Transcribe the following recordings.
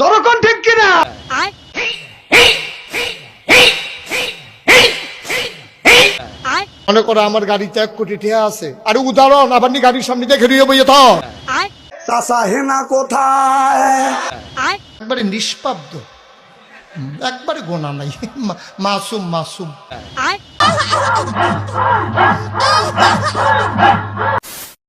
জনগণ ঠিক কিনা? মনে করো আমার গাড়িতে 1 কোটি টাকা আছে, আর উদাহরণ আবার নি গাড়ির সামনে দেখে দিয়ে বইয়ে তো চাচা হেনা কোথায়? একবারে নিষ্পাব্দ, একবারে গোনা নাই, মাসুম মাসুম।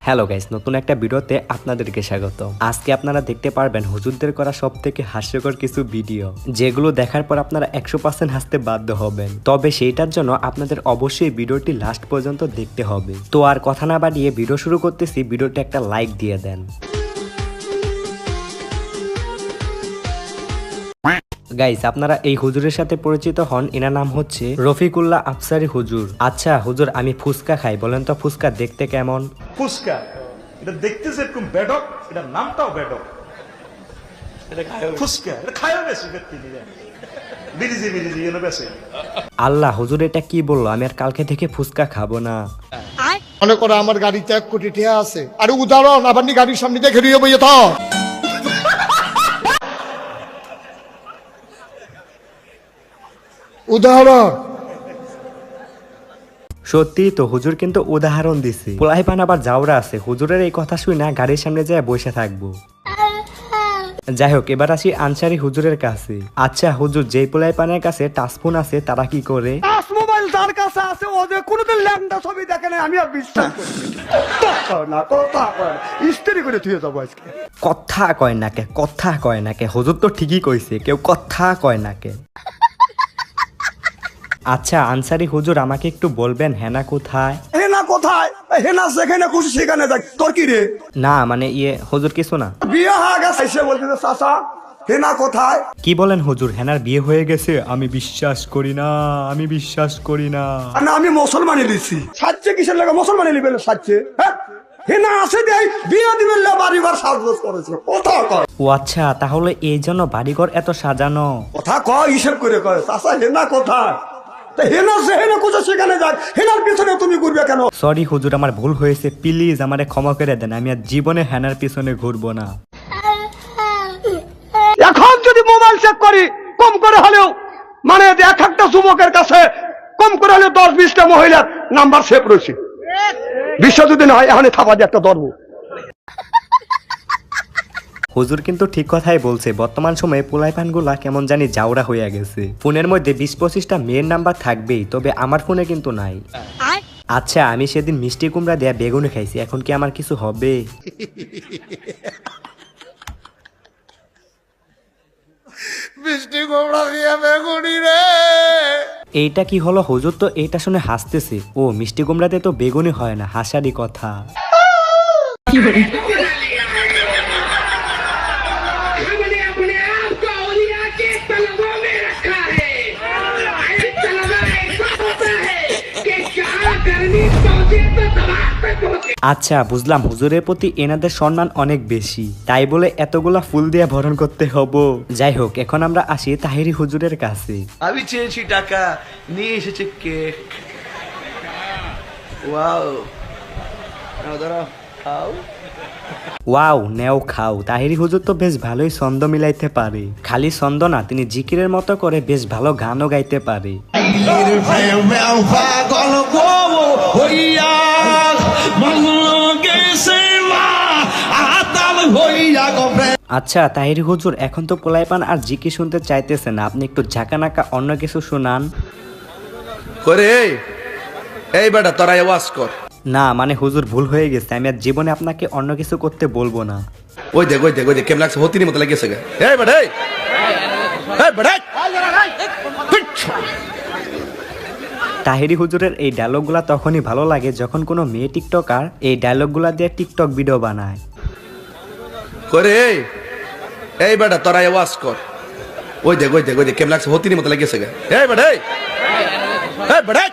হ্যালো গাইস, নতুন একটা ভিডিওতে আপনাদেরকে স্বাগত। আজকে আপনারা দেখতে পারবেন হুজুরদের করা সব থেকে হাস্যকর কিছু ভিডিও, যেগুলো দেখার পর আপনারা 100% হাসতে বাধ্য হবেন। তবে সেইটার জন্য আপনাদের অবশ্যই ভিডিওটি লাস্ট পর্যন্ত দেখতে হবে। তো আর কথা না বাড়িয়ে ভিডিও শুরু করতেছি, ভিডিওতে একটা লাইক দিয়ে দেন। গাইস, আপনারা এই হুজুরের সাথে পরিচিত হন। এনার নাম হচ্ছে রফিকুল্লাহ আফসারি হুজুর। আচ্ছা হুজুর, আমি ফুচকা খাই, বলেন তো ফুচকা দেখতে কেমন? ফুচকা এটা দেখতেছে এরকম বেডক, এটা নামটাও বেডক। ফুচকা এটা খায়ও বেশি ব্যক্তি নিয়ে বিরিজি বিরিজি এনে বেশি। আল্লাহ, হুজুর এটা কি বললো? আমি আর কালকে থেকে ফুচকা খাবো না। মনে করো আমার গাড়িতে 1 কোটি টাকা আছে, আর উদাহরণ আবার নি গাড়ির সামনে দেখে দিয়ে বইয়ে তো উদাহরণ। সত্যি তো, হুজুর কিন্তু উদাহরণ দিছে। পোলাইপান আবার জাউরা আছে। হুজুরের এই কথা শুই না গাড়ির সামনে যায় বসে থাকবো। যাই হোক, এবার আসি আনসারি হুজুরের কাছে। আচ্ছা হুজুর, যেই পোলাইপানের কাছে টাচফোন আছে তারা কি করে? টাচ মোবাইল যার কাছে আছে ও যে কোনোদিন ল্যাংটা ছবি দেখে না, আমি আর বিশ্বাস করি না। কথা ইস্ত্রি করে থুয়ে যাবো আজকে। কথা কয় নাকে, কথা কয় নাকে। হুজুর তো ঠিকই কইছে, কেউ কথা কয় নাকে। আচ্ছা আনসারি হুজুর, আমাকে একটু বলবেন হেনা কোথায়? হেনা কোথায়? হেনা যেখানে খুশি সেখানে যাক, তোর কি রে? না মানে হুজুর কিছু না। বিয়ে হয়ে গেছে এসে বলতে চাচা হেনা কোথায়? কি বলেন হুজুর, হেনার বিয়ে হয়ে গেছে? আমি বিশ্বাস করি না, আমি বিশ্বাস করি না। না আমি মুসলমানই দিচ্ছি। সাজছে কিসের লাগে? মুসলমানই নিবেন সাজছে। হ্যাঁ হেনা আছে দেয় বিয়ে দিবেন বাড়িঘর সাজগোজ করেছে। কথা কয়। ও আচ্ছা, তাহলে এই জন্য বাড়িঘর এত সাজানো। কথা কয় হিসেব করে কয়। চাচা হেনা কোথায়? হেনা যেখানে খুশি সেখানে যাক, হেনার পিছনে তুমি ঘুরবে কেন? সরি হুজুর, আমার ভুল হয়েছে, প্লিজ আমারে ক্ষমা করে দেন। আমি আর জীবনে হেনার পিছনে ঘুরবো না। এখন যদি মোবাইল চেক করি কম করে হলেও মানে এক একটা যুবকের কাছে কম করে হলেও 10-20টা মহিলার নাম্বার সেভ রয়েছে। বিশ্ব যদি না হয় এখন থাপা দিয়ে একটা ধরবো। হুজুর কিন্তু ঠিক কথাই বলছে। বর্তমান সময়ে পোলাইপানগুলা কেমন জানি জাউরা হইয়া গেছে। ফোনের মধ্যে 20-25টা মেয়ের নাম্বার থাকবেই, তবে আমার ফোনে কিন্তু নাই। আচ্ছা, আমি সেদিন মিষ্টি কুমড়া দেয়া বেগুনি খাইছি, এখন কি আমার কিছু হবে? মিষ্টি কুমড়া দিয়ে বেগুনি রে। এইটা কি হলো হুজুর? তো এইটা শুনে হাসতেছে। ও মিষ্টি কুমড়াতে তো বেগুনি হয় না, হাসারই কথা। हमने अपने आप को औलिया के तलबों में रखा है। तलबा ऐसा होता है कि क्या करनी पहुंचे तो दबाव पे पहुंचे। আচ্ছা বুঝলাম, হুজুরের প্রতি এনাদের সম্মান অনেক বেশি, তাই বলে এতগুলা ফুল দিয়ে ভরণ করতে হবো। যাই হোক, এখন আমরা আসি তাহিরি হুজুরের কাছে। আমি চেয়েছি টাকা, নিয়ে এসেছে কেক। ওয়াও, নাও দাঁড়াও, খাও। ওয়াও, নেও খাও। তাহিরি হুজুর তো বেশ ভালোই ছন্দ মিলাইতে পারে। খালি ছন্দ না, তিনি জিকিরের মতো করে বেশ ভালো গানও গাইতে পারে। আচ্ছা তাহিরি হুজুর, এখন তো পোলাইপান আর জিকি শুনতে চাইতেছে না, আপনি একটু ঝাঁকানাকা অন্য কিছু শোনান। করে এই বেটা তোরা আওয়াজ কর। না মানে হুজুর, ভুল হয়ে গেছে, আমি আর জীবনে আপনাকে অন্য কিছু করতে বলবো না। ওই দেখ ওই দেখ ওই দেখ কেমন লাগছে, হতিনি মতো লাগিয়েছে গে। এই বেটা এই বেটা। তাহিরি হুজুরের এই ডায়লগগুলা তখনই ভালো লাগে যখন কোনো মেয়ে টিকটকার এই ডায়লগগুলা দিয়ে টিকটক ভিডিও বানায়। করে এই বেটা তোরা আওয়াজ কর। ওই দেখ ওই দেখ ওই দেখ কেমন লাগছে, হতিনি মতো লাগিয়েছে গে। এই বেটা এই বেটা।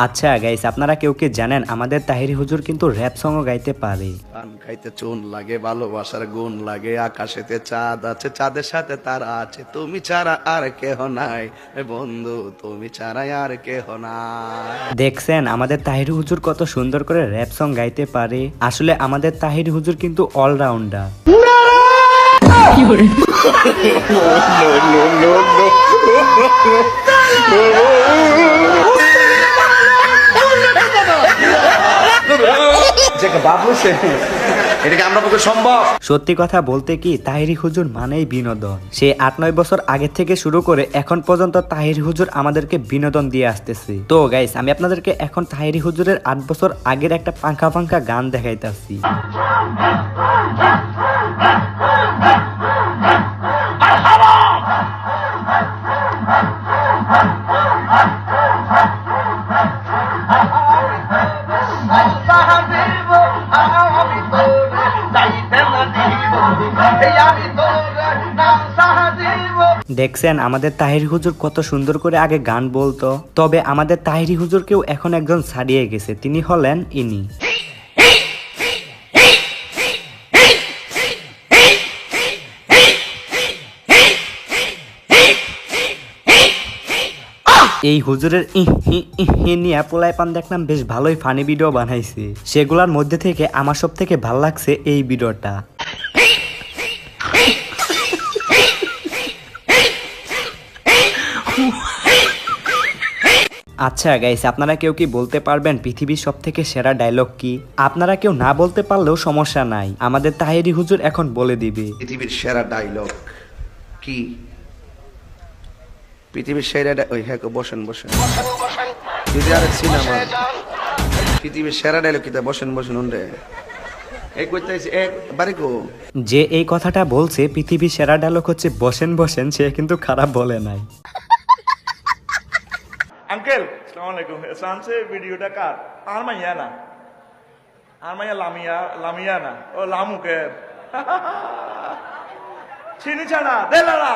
আচ্ছা গাইস, আপনারা কেউ কি জানেন আমাদের তাহিরি হুজুর কিন্তু র‍্যাপ সংও গাইতে পারে। পান খাইতে চুন লাগে, ভালোবাসার গুণ লাগে, আকাশেতে চাঁদ আছে, চাঁদের সাথে তারা আছে, তুমি ছাড়া আর কেহ নাই বন্ধু, তুমি ছাড়া আর কেহ নাই। দেখছেন আমাদের তাহিরি হুজুর কত সুন্দর করে র‍্যাপ সং গাইতে পারে। আসলে আমাদের তাহিরি হুজুর কিন্তু অলরাউন্ডার। এটাকে আমরা পক্ষে সম্ভব? সত্যি কথা বলতে কি তাহেরি হুজুর মানেই বিনোদন। সে 8-9 বছর আগে থেকে শুরু করে এখন পর্যন্ত তাহেরি হুজুর আমাদেরকে বিনোদন দিয়ে আসতেছে। তো গাইস, আমি আপনাদেরকে এখন তাহেরি হুজুরের 8 বছর আগের একটা পাঙ্খা পাঙ্খা গান দেখাইতাছি। দেখছেন আমাদের তাহেরি হুজুর কত সুন্দর করে আগে গান বলতো। তবে আমাদের তাহেরি হুজুরকেও এখন একজন ছাড়িয়ে গেছে, তিনি হলেন ইনি। এই হুজুরের নিয়ে পোলায় পান দেখলাম বেশ ভালোই ফানি ভিডিও বানাইছে। সেগুলোর মধ্যে থেকে আমার সব থেকে ভালো লাগছে এই ভিডিওটা। আচ্ছা গাইস, আপনারা কেউ কি বলতে পারবেন পৃথিবীর সব থেকে সেরা ডায়লগ কি? আপনারা কেউ না বলতে পারলেও সমস্যা নাই, আমাদের তাহেরি হুজুর এখন বলে দিবে। পৃথিবীর সেরা ডায়লগ কি? পৃথিবীর সেরা ওই হ্যাঁ, বসেন বসেন যদি আর সিনেমা পৃথিবীর সেরা ডায়লগ কি? বসেন বসেন উন্ডে এই কইতে এক বারে কো যে এই কথাটা বলছে পৃথিবীর সেরা ডায়লগ হচ্ছে বসেন বসেন, সে কিন্তু খারাপ বলে নাই। আঙ্কেল আসসালামু আলাইকুম। সানসে ভিডিওটা কার? আর মাইয়া না, আর মাইয়া লামিয়া না, ও লামুকে চিনি ছাড়া দেলালা।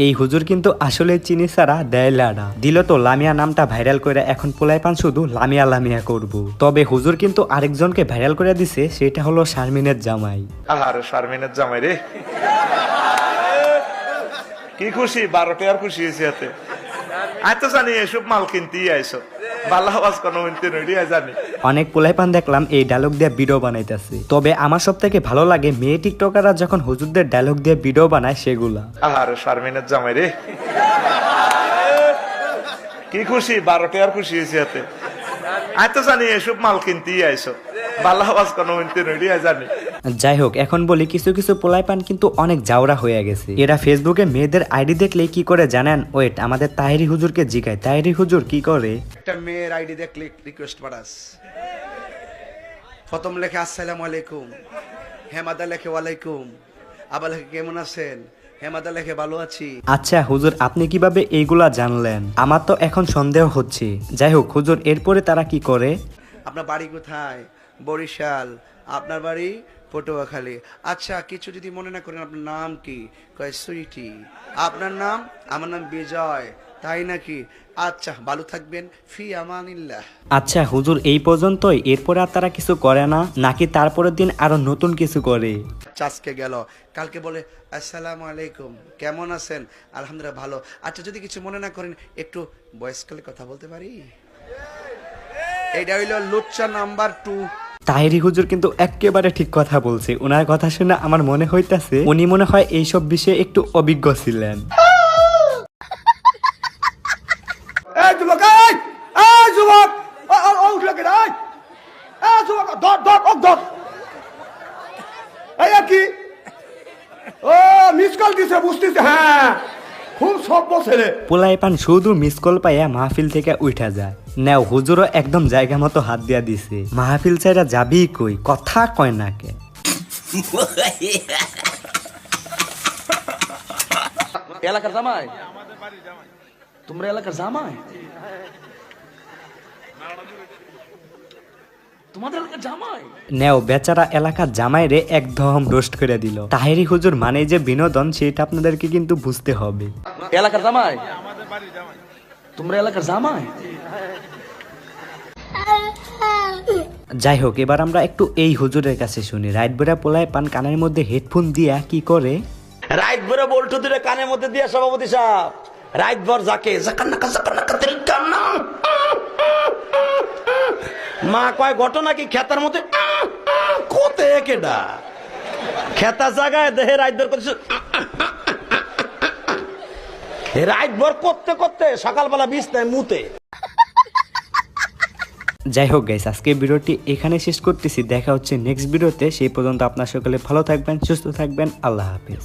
এই হুজুর কিন্তু আসলে চিনি ছাড়া দেয় লাড়া দিল। তো লামিয়া নামটা ভাইরাল করে এখন পোলাই পান শুধু লামিয়া লামিয়া করব। তবে হুজুর কিন্তু আরেকজনকে ভাইরাল করে দিছে, সেটা হলো শারমিনের জামাই। আর শারমিনের জামাই রে, কি খুশি, 12 টাকার খুশি হয়েছে হাতে। আয় তো জানি এসব মাল কিনতেই আইসো, ভালো আওয়াজ কোনো জানি। অনেক পোলাই পান দেখলাম এই ডায়লগ দিয়ে ভিডিও বানাইতেছে। তবে আমার সব থেকে ভালো লাগে মেয়ে টিকটকাররা যখন হুজুরদের ডায়লগ দিয়ে ভিডিও বানায় সেগুলা। আর শারমিনের জামাই রে, কি খুশি, 12 টাকার খুশি হয়েছে হাতে। আয় তো জানি এসব মাল কিনতেই আইসো, ভালো আওয়াজ কোনো জানি। যাই হোক, এখন বলি কিছু কিছু পোলাই পান কিন্তু অনেক জাউরা হয়ে গেছে। এরা ফেসবুকে মেয়েদের আইডি দেখলে কি করে জানেন? ওয়েট, আমাদের তাহেরি হুজুরকে জিগায়, তাহেরি হুজুর কি করে? একটা মেয়ের আইডি দেখলে রিকোয়েস্ট পাঠাস, প্রথম লেখে আসসালামু আলাইকুম, হেমাদা লেখে ওয়ালাইকুম, আবার লেখে কেমন আছেন, হেমাদা লেখে ভালো আছি। আচ্ছা হুজুর, আপনি কিভাবে এইগুলা জানলেন? আমার তো এখন সন্দেহ হচ্ছে। যাই হোক হুজুর, এরপরে তারা কি করে? আপনার বাড়ি কোথায়? বরিশাল। আপনার বাড়ি? পটুয়াখালী। আচ্ছা, কিছু যদি মনে না করেন, আপনার নাম কি? কয় সুইটি। আপনার নাম? আমার নাম বিজয়। তাই নাকি? আচ্ছা, ভালো থাকবেন, ফি আমানিল্লাহ। আচ্ছা হুজুর, এই পর্যন্তই? এরপরে আর তারা কিছু করে না নাকি তারপরের দিন আরো নতুন কিছু করে? আজকে গেল, কালকে বলে আসসালামু আলাইকুম, কেমন আছেন? আলহামদুলিল্লাহ ভালো। আচ্ছা, যদি কিছু মনে না করেন, একটু ভয়েস কলে কথা বলতে পারি? এইটা হইল লুচ্চা নাম্বার 2। তাহেরি হুজুর কিন্তু একেবারে ঠিক কথা বলছে। ওনার কথা শুনে আমার মনে হইতাছে উনি মনে হয় এইসব বিষয়ে একটু অভিজ্ঞ ছিলেন। এই যুবক, এই যুবক, উঠলে কেন? এই যুবক, ধর ধর ধর, এই কি? ও মিস কল দিছে, বুঝতেছে। হ্যাঁ, খুব সভ্য ছেলে। পোলাই পান শুধু মিস কল পাইয়া মাহফিল থেকে উঠা যায়। নেও, হুজুরও একদম জায়গা মতো হাত দিয়া দিছে। মাহফিল চাইরা যাবি কই, কথা কয় না কে? এলাকার জামাই? তোমরা এলাকার জামাই? তোমাদের এলাকার জামাই? নেও, বেচারা এলাকার জামাই রে একদম রোস্ট করে দিল। তাহেরি হুজুর মানে যে বিনোদন, সেটা আপনাদেরকে কিন্তু বুঝতে হবে। এলাকার জামাই? তোমরা এলাকার জামাই? যাই হোক, এবার আমরা একটু এই হুজুরের কাছে শুনি। রাইট বেড়া পোলায় পান কানের মধ্যে হেডফোন দিয়া কি করে? রাইট ভরে বল্টু দুটো কানের মধ্যে দিয়া সভাপতি সাহেব রাইট ভর যাকে মা কয় ঘটনা কি খেতার মধ্যে কোতে কেডা খেতা জায়গায় দেহে রাত ভর করছে, রাত ভর করতে করতে সকালবেলা বিছনায় মুতে। যাই হোক গাইস, আজকে ভিডিওটি এখানে শেষ করতেছি। দেখা হচ্ছে নেক্সট ভিডিওতে। সেই পর্যন্ত আপনার সকলে ভালো থাকবেন, সুস্থ থাকবেন। আল্লাহ হাফেজ।